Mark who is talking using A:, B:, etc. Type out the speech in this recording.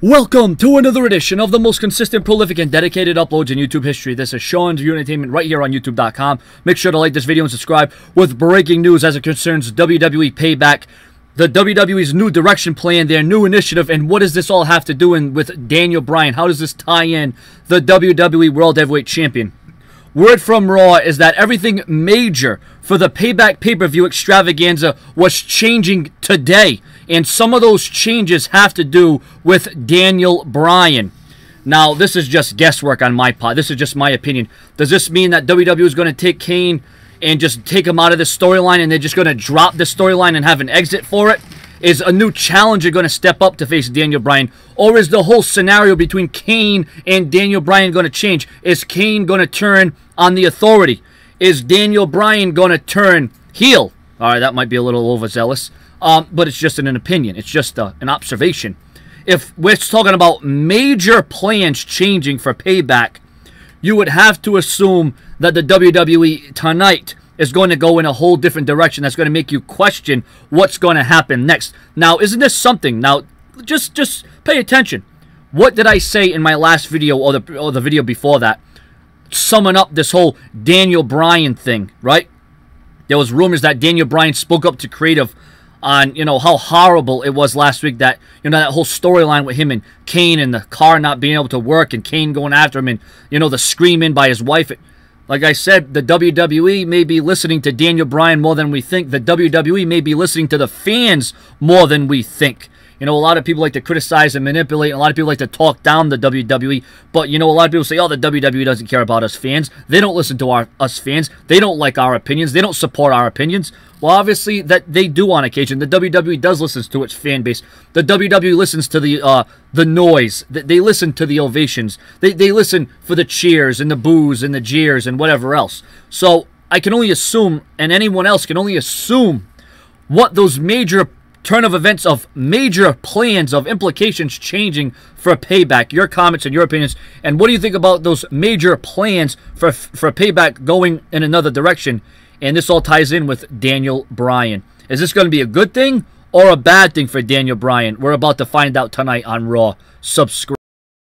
A: Welcome to another edition of the most consistent, prolific, and dedicated uploads in YouTube history. This is Sean's View Entertainment right here on YouTube.com. Make sure to like this video and subscribe with breaking news as it concerns WWE Payback, the WWE's new direction plan, their new initiative, and what does this all have to do with Daniel Bryan? How does this tie in the WWE World Heavyweight Champion? Word from Raw is that everything major for the Payback pay-per-view extravaganza was changing today. And some of those changes have to do with Daniel Bryan. Now, this is just guesswork on my part. This is just my opinion. Does this mean that WWE is going to take Kane and just take him out of the storyline and they're just going to drop the storyline and have an exit for it? Is a new challenger going to step up to face Daniel Bryan? Or is the whole scenario between Kane and Daniel Bryan going to change? Is Kane going to turn on the Authority? Is Daniel Bryan going to turn heel? All right, that might be a little overzealous. But it's just an opinion. It's just an observation. If we're talking about major plans changing for Payback, you would have to assume that the WWE tonight is going to go in a whole different direction. That's going to make you question what's going to happen next. Now, isn't this something? Now, just pay attention. What did I say in my last video or the video before that? Summing up this whole Daniel Bryan thing, right? There was rumors that Daniel Bryan spoke up to creative on, how horrible it was last week, that, that whole storyline with him and Kane and the car not being able to work and Kane going after him and, the screaming by his wife. Like I said, the WWE may be listening to Daniel Bryan more than we think. The WWE may be listening to the fans more than we think. A lot of people like to criticize and manipulate. A lot of people like to talk down the WWE. But, a lot of people say, oh, the WWE doesn't care about us fans. They don't listen to us fans. They don't like our opinions. They don't support our opinions. Well, obviously, that they do on occasion. The WWE does listen to its fan base. The WWE listens to the noise. They listen to the ovations. They listen for the cheers and the boos and the jeers and whatever else. So I can only assume, and anyone else can only assume, what those major turn of events of major plans of implications changing for Payback. Your comments and your opinions. And what do you think about those major plans for Payback going in another direction? And this all ties in with Daniel Bryan. Is this going to be a good thing or a bad thing for Daniel Bryan? We're about to find out tonight on Raw. Subscribe.